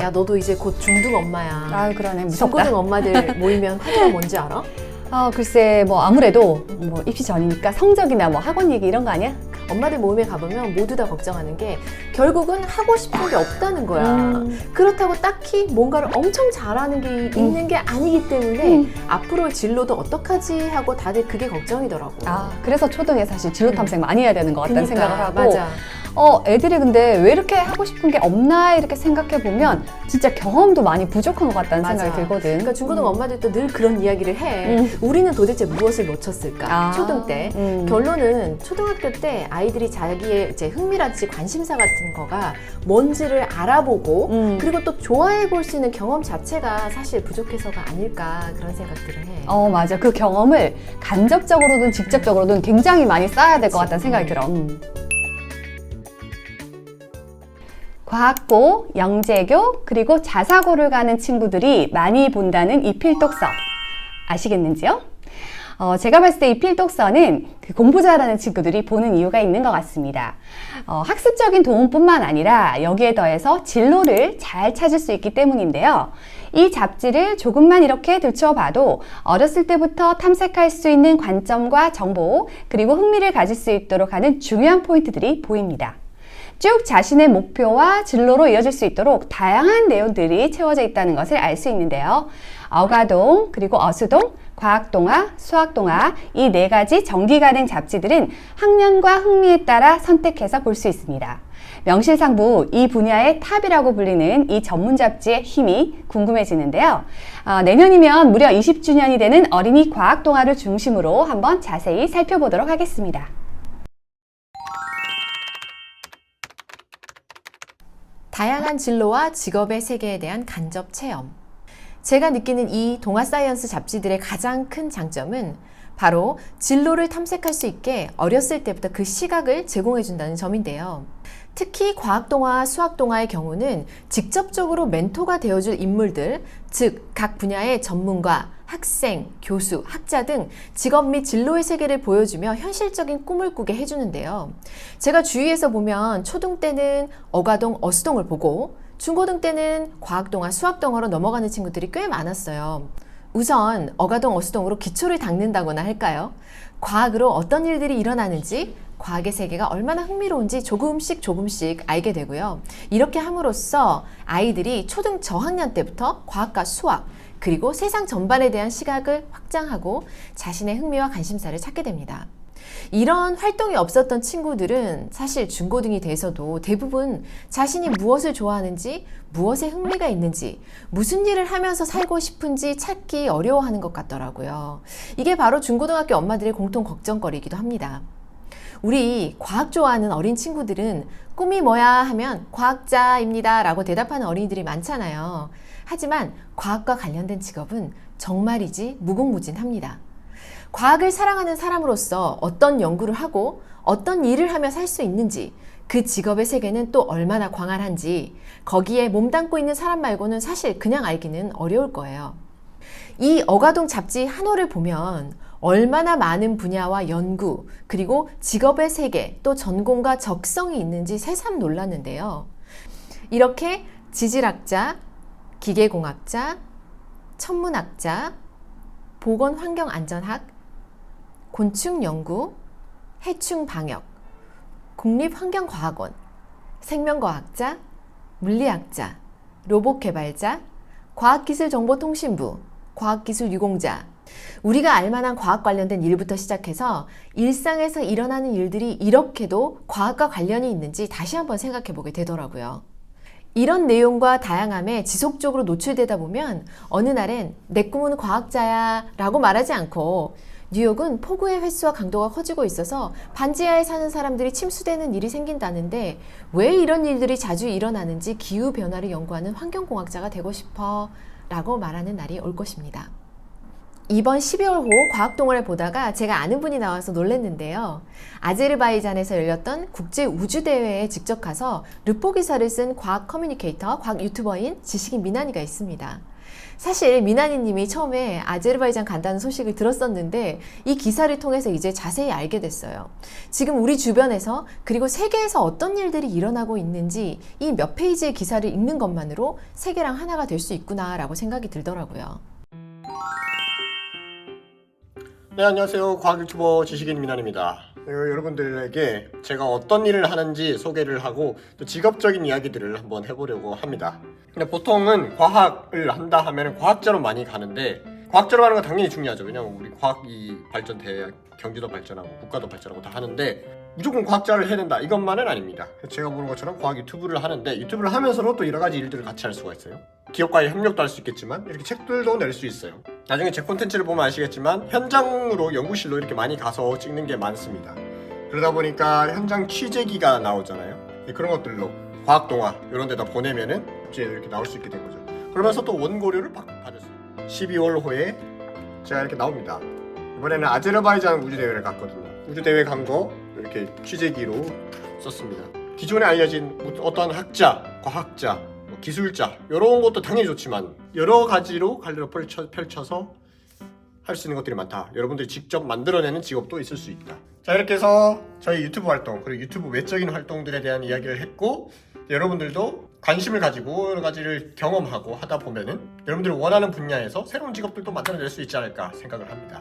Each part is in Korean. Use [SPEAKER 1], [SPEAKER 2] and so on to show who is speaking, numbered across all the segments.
[SPEAKER 1] 야, 너도 이제 곧 중등 엄마야.
[SPEAKER 2] 아, 그러네. 무섭다.
[SPEAKER 1] 중고등 엄마들 모이면 화두가 뭔지 알아?
[SPEAKER 2] 글쎄, 뭐 아무래도 뭐 입시 전이니까 성적이나 뭐 학원 얘기 이런 거 아니야?
[SPEAKER 1] 엄마들 모임에 가보면 모두 다 걱정하는 게 결국은 하고 싶은 게 없다는 거야. 그렇다고 딱히 뭔가를 엄청 잘하는 게 있는 게 아니기 때문에 앞으로 진로도 어떡하지 하고 다들 그게 걱정이더라고.
[SPEAKER 2] 그래서 초등에 사실 진로 탐색 많이 해야 되는 것 같다는 생각을 하고.
[SPEAKER 1] 맞아.
[SPEAKER 2] 애들이 근데 왜 이렇게 하고 싶은 게 없나 이렇게 생각해 보면 진짜 경험도 많이 부족한 것 같다는
[SPEAKER 1] 맞아.
[SPEAKER 2] 생각이 들거든.
[SPEAKER 1] 그러니까 중고등 엄마들도 늘 그런 이야기를 해. 우리는 도대체 무엇을 놓쳤을까? 초등 때. 결론은 초등학교 때 아이들이 자기의 이제 흥미라든지 관심사 같은 거가 뭔지를 알아보고 그리고 또 좋아해 볼 수 있는 경험 자체가 사실 부족해서가 아닐까 그런 생각들을 해.
[SPEAKER 2] 맞아. 그 경험을 간접적으로든 직접적으로든 굉장히 많이 쌓아야 될 것 같다는 생각이 들어. 과학고, 영재고, 그리고 자사고를 가는 친구들이 많이 본다는 이 필독서. 아시겠는지요? 제가 봤을 때 이 필독서는 공부 잘하는 친구들이 보는 이유가 있는 것 같습니다. 학습적인 도움뿐만 아니라 여기에 더해서 진로를 잘 찾을 수 있기 때문인데요. 이 잡지를 조금만 이렇게 들춰봐도 어렸을 때부터 탐색할 수 있는 관점과 정보, 그리고 흥미를 가질 수 있도록 하는 중요한 포인트들이 보입니다. 쭉 자신의 목표와 진로로 이어질 수 있도록 다양한 내용들이 채워져 있다는 것을 알 수 있는데요. 어가동, 그리고 어수동, 과학동화, 수학동화 이 4가지 정기 가능 잡지들은 학년과 흥미에 따라 선택해서 볼 수 있습니다. 명실상부 이 분야의 탑이라고 불리는 이 전문 잡지의 힘이 궁금해지는데요. 내년이면 무려 20주년이 되는 어린이 과학동화를 중심으로 한번 자세히 살펴보도록 하겠습니다.
[SPEAKER 1] 다양한 진로와 직업의 세계에 대한 간접 체험. 제가 느끼는 이 동화 사이언스 잡지들의 가장 큰 장점은 바로 진로를 탐색할 수 있게 어렸을 때부터 그 시각을 제공해준다는 점인데요. 특히 과학동화, 수학동화의 경우는 직접적으로 멘토가 되어줄 인물들, 즉 각 분야의 전문가, 학생, 교수, 학자 등 직업 및 진로의 세계를 보여주며 현실적인 꿈을 꾸게 해주는데요. 제가 주위에서 보면 초등 때는 어가동, 어수동을 보고 중고등 때는 과학동화, 수학동화로 넘어가는 친구들이 꽤 많았어요. 우선 어가동, 어수동으로 기초를 닦는다거나 할까요? 과학으로 어떤 일들이 일어나는지, 과학의 세계가 얼마나 흥미로운지 조금씩 알게 되고요. 이렇게 함으로써 아이들이 초등 저학년 때부터 과학과 수학, 그리고 세상 전반에 대한 시각을 확장하고 자신의 흥미와 관심사를 찾게 됩니다. 이런 활동이 없었던 친구들은 사실 중고등이 돼서도 대부분 자신이 무엇을 좋아하는지, 무엇에 흥미가 있는지, 무슨 일을 하면서 살고 싶은지 찾기 어려워하는 것 같더라고요. 이게 바로 중고등학교 엄마들의 공통 걱정거리이기도 합니다. 우리 과학 좋아하는 어린 친구들은 꿈이 뭐야 하면 과학자입니다 라고 대답하는 어린이들이 많잖아요. 하지만 과학과 관련된 직업은 정말이지 무궁무진합니다. 과학을 사랑하는 사람으로서 어떤 연구를 하고 어떤 일을 하며 살 수 있는지, 그 직업의 세계는 또 얼마나 광활한지 거기에 몸담고 있는 사람 말고는 사실 그냥 알기는 어려울 거예요. 이 어가동 잡지 한 호를 보면 얼마나 많은 분야와 연구, 그리고 직업의 세계, 또 전공과 적성이 있는지 새삼 놀랐는데요. 이렇게 지질학자, 기계공학자, 천문학자, 보건환경안전학, 곤충연구, 해충방역, 국립환경과학원, 생명과학자, 물리학자, 로봇개발자, 과학기술정보통신부, 과학기술유공자, 우리가 알만한 과학 관련된 일부터 시작해서 일상에서 일어나는 일들이 이렇게도 과학과 관련이 있는지 다시 한번 생각해 보게 되더라고요. 이런 내용과 다양함에 지속적으로 노출되다 보면 어느 날엔 내 꿈은 과학자야 라고 말하지 않고 뉴욕은 폭우의 횟수와 강도가 커지고 있어서 반지하에 사는 사람들이 침수되는 일이 생긴다는데 왜 이런 일들이 자주 일어나는지 기후변화를 연구하는 환경공학자가 되고 싶어 라고 말하는 날이 올 것입니다. 이번 12월호 과학동호회를 보다가 제가 아는 분이 나와서 놀랐는데요. 아제르바이잔에서 열렸던 국제우주대회에 직접 가서 르포 기사를 쓴 과학 커뮤니케이터, 과학 유튜버인 지식인 미나니가 있습니다. 사실 미나니 님이 처음에 아제르바이잔 간다는 소식을 들었었는데 이 기사를 통해서 이제 자세히 알게 됐어요. 지금 우리 주변에서 그리고 세계에서 어떤 일들이 일어나고 있는지 이 몇 페이지의 기사를 읽는 것만으로 세계랑 하나가 될 수 있구나라고 생각이 들더라고요.
[SPEAKER 3] 네, 안녕하세요. 과학 유튜버 지식인 미나입니다. 여러분들에게 제가 어떤 일을 하는지 소개를 하고 또 직업적인 이야기들을 한번 해보려고 합니다. 근데 보통은 과학을 한다 하면 과학자로 많이 가는데 과학자로 가는 건 당연히 중요하죠. 왜냐면 우리 과학이 발전돼야 경제도 발전하고 국가도 발전하고 다 하는데 무조건 과학자를 해야 된다 이것만은 아닙니다. 제가 보는 것처럼 과학 유튜브를 하는데 유튜브를 하면서도 또 여러 가지 일들을 같이 할 수가 있어요. 기업과의 협력도 할 수 있겠지만 이렇게 책들도 낼 수 있어요. 나중에 제 콘텐츠를 보면 아시겠지만 현장으로 연구실로 이렇게 많이 가서 찍는 게 많습니다. 그러다 보니까 현장 취재기가 나오잖아요. 그런 것들로 과학동화 이런 데다 보내면은 이제 이렇게 나올 수 있게 된 거죠. 그러면서 또 원고료를 받았어요. 12월호에 제가 이렇게 나옵니다. 이번에는 아제르바이잔 우주대회를 갔거든요. 우주대회 간 거 이렇게 취재기로 썼습니다. 기존에 알려진 어떤 학자, 과학자, 기술자 이런 것도 당연히 좋지만 여러 가지로 갈래로 펼쳐서 할 수 있는 것들이 많다. 여러분들이 직접 만들어내는 직업도 있을 수 있다. 자, 이렇게 해서 저희 유튜브 활동 그리고 유튜브 외적인 활동들에 대한 이야기를 했고 여러분들도 관심을 가지고 여러 가지를 경험하고 하다 보면은 여러분들이 원하는 분야에서 새로운 직업들도 만들어낼 수 있지 않을까 생각을 합니다.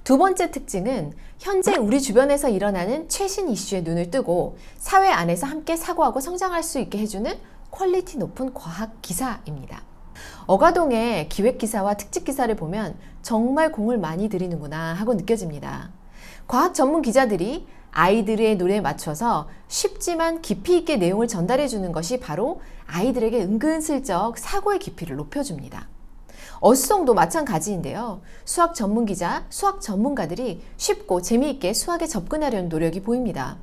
[SPEAKER 1] 두 번째 특징은 현재 우리 주변에서 일어나는 최신 이슈에 눈을 뜨고 사회 안에서 함께 사고하고 성장할 수 있게 해주는 퀄리티 높은 과학 기사입니다. 어가동의 기획 기사와 특집 기사를 보면 정말 공을 많이 들이는구나 하고 느껴집니다. 과학 전문 기자들이 아이들의 노래에 맞춰서 쉽지만 깊이 있게 내용을 전달해 주는 것이 바로 아이들에게 은근슬쩍 사고의 깊이를 높여줍니다. 어수성도 마찬가지인데요. 수학 전문 기자, 수학 전문가들이 쉽고 재미있게 수학에 접근하려는 노력이 보입니다.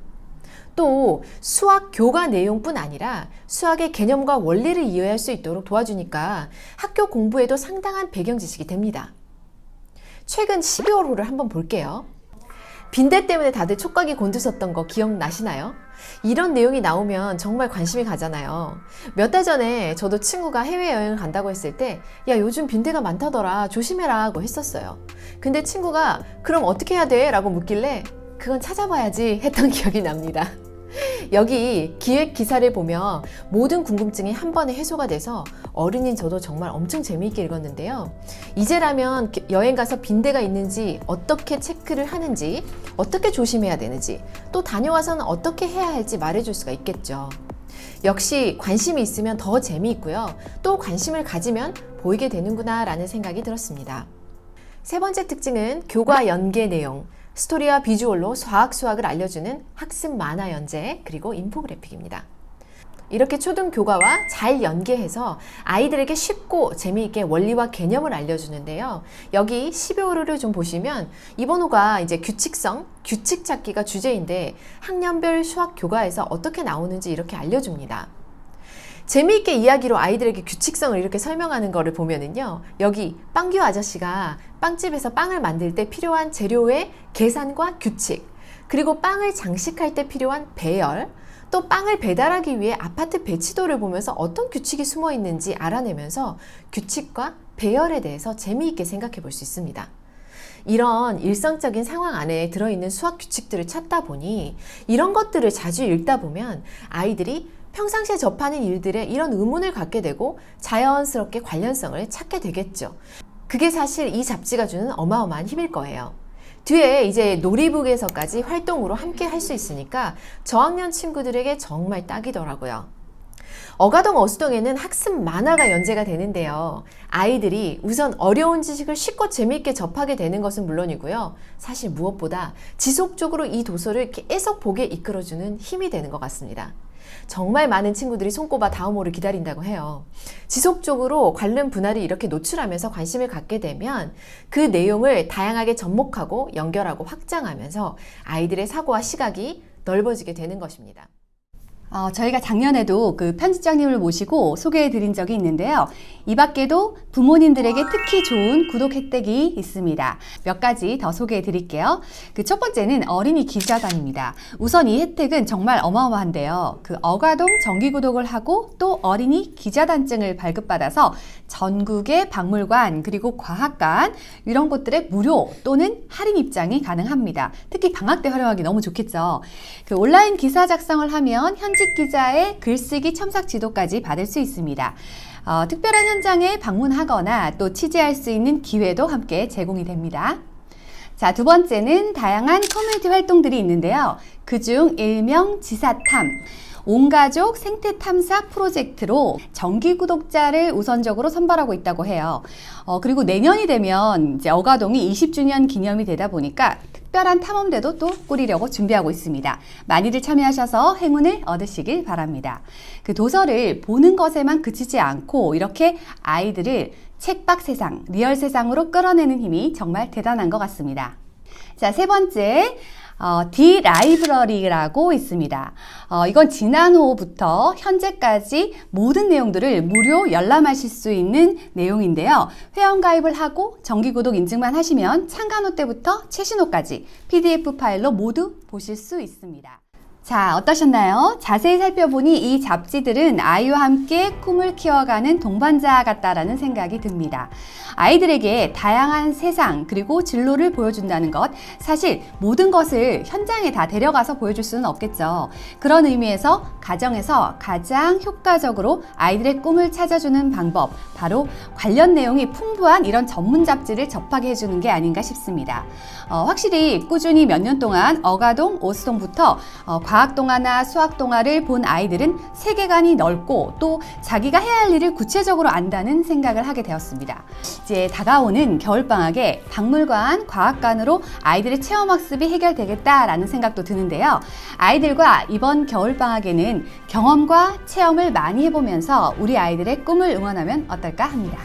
[SPEAKER 1] 또 수학 교과 내용뿐 아니라 수학의 개념과 원리를 이해할 수 있도록 도와주니까 학교 공부에도 상당한 배경 지식이 됩니다. 최근 12월호를 한번 볼게요. 빈대 때문에 다들 촉각이 곤두섰던 거 기억나시나요? 이런 내용이 나오면 정말 관심이 가잖아요. 몇 달 전에 저도 친구가 해외여행을 간다고 했을 때 야, 요즘 빈대가 많다더라, 조심해라 하고 했었어요. 근데 친구가 그럼 어떻게 해야 돼? 라고 묻길래 그건 찾아봐야지 했던 기억이 납니다. 여기 기획 기사를 보면 모든 궁금증이 한 번에 해소가 돼서 어른인 저도 정말 엄청 재미있게 읽었는데요. 이제라면 여행 가서 빈대가 있는지 어떻게 체크를 하는지 어떻게 조심해야 되는지 또 다녀와서는 어떻게 해야 할지 말해줄 수가 있겠죠. 역시 관심이 있으면 더 재미있고요. 또 관심을 가지면 보이게 되는구나 라는 생각이 들었습니다. 세 번째 특징은 교과 연계 내용. 스토리와 비주얼로 수학을 알려주는 학습 만화 연재 그리고 인포그래픽입니다. 이렇게 초등 교과와 잘 연계해서 아이들에게 쉽고 재미있게 원리와 개념을 알려주는데요. 여기 12월호를 좀 보시면 이번 호가 이제 규칙성, 규칙 찾기가 주제인데 학년별 수학 교과에서 어떻게 나오는지 이렇게 알려줍니다. 재미있게 이야기로 아이들에게 규칙성을 이렇게 설명하는 거를 보면은요. 여기 빵규 아저씨가 빵집에서 빵을 만들 때 필요한 재료의 계산과 규칙, 그리고 빵을 장식할 때 필요한 배열, 또 빵을 배달하기 위해 아파트 배치도를 보면서 어떤 규칙이 숨어 있는지 알아내면서 규칙과 배열에 대해서 재미있게 생각해 볼 수 있습니다. 이런 일상적인 상황 안에 들어있는 수학 규칙들을 찾다 보니 이런 것들을 자주 읽다 보면 아이들이 평상시에 접하는 일들에 이런 의문을 갖게 되고 자연스럽게 관련성을 찾게 되겠죠. 그게 사실 이 잡지가 주는 어마어마한 힘일 거예요. 뒤에 이제 놀이북에서까지 활동으로 함께 할 수 있으니까 저학년 친구들에게 정말 딱이더라고요. 어가동 어수동에는 학습 만화가 연재가 되는데요. 아이들이 우선 어려운 지식을 쉽고 재미있게 접하게 되는 것은 물론이고요. 사실 무엇보다 지속적으로 이 도서를 계속 보게 이끌어주는 힘이 되는 것 같습니다. 정말 많은 친구들이 손꼽아 다음 호를 기다린다고 해요. 지속적으로 관련 분야를 이렇게 노출하면서 관심을 갖게 되면 그 내용을 다양하게 접목하고 연결하고 확장하면서 아이들의 사고와 시각이 넓어지게 되는 것입니다.
[SPEAKER 2] 저희가 작년에도 그 편집장님을 모시고 소개해 드린 적이 있는데요. 이 밖에도 부모님들에게 특히 좋은 구독 혜택이 있습니다. 몇 가지 더 소개해 드릴게요. 그 첫 번째는 어린이 기자단입니다. 우선 이 혜택은 정말 어마어마한데요. 그 어가동 정기 구독을 하고 또 어린이 기자단증을 발급받아서 전국의 박물관 그리고 과학관 이런 곳들의 무료 또는 할인 입장이 가능합니다. 특히 방학 때 활용하기 너무 좋겠죠. 그 온라인 기사 작성을 하면 현직 기자의 글쓰기 첨삭 지도까지 받을 수 있습니다. 특별한 현장에 방문하거나 또 취재할 수 있는 기회도 함께 제공이 됩니다. 자, 두 번째는 다양한 커뮤니티 활동들이 있는데요. 그중 일명 지사탐, 온가족 생태 탐사 프로젝트로 정기 구독자를 우선적으로 선발하고 있다고 해요. 그리고 내년이 되면 이제 어가동이 20주년 기념이 되다 보니까 특별한 탐험대도 또 꾸리려고 준비하고 있습니다. 많이들 참여하셔서 행운을 얻으시길 바랍니다. 그 도서를 보는 것에만 그치지 않고 이렇게 아이들을 책밖 세상, 리얼 세상으로 끌어내는 힘이 정말 대단한 것 같습니다. 자, 세 번째. D-라이브러리라고 있습니다. 이건 지난호부터 현재까지 모든 내용들을 무료 열람하실 수 있는 내용인데요. 회원가입을 하고 정기구독 인증만 하시면 창간호 때부터 최신호까지 PDF 파일로 모두 보실 수 있습니다. 자, 어떠셨나요? 자세히 살펴보니 이 잡지들은 아이와 함께 꿈을 키워가는 동반자 같다라는 생각이 듭니다. 아이들에게 다양한 세상 그리고 진로를 보여준다는 것, 사실 모든 것을 현장에 다 데려가서 보여줄 수는 없겠죠. 그런 의미에서 가정에서 가장 효과적으로 아이들의 꿈을 찾아주는 방법, 바로 관련 내용이 풍부한 이런 전문 잡지를 접하게 해주는 게 아닌가 싶습니다. 확실히 꾸준히 몇 년 동안 어가동, 오스동부터 과학 동화나 수학 동화를 본 아이들은 세계관이 넓고 또 자기가 해야 할 일을 구체적으로 안다는 생각을 하게 되었습니다. 이제 다가오는 겨울방학에 박물관, 과학관으로 아이들의 체험학습이 해결되겠다라는 생각도 드는데요. 아이들과 이번 겨울방학에는 경험과 체험을 많이 해보면서 우리 아이들의 꿈을 응원하면 어떨까 합니다.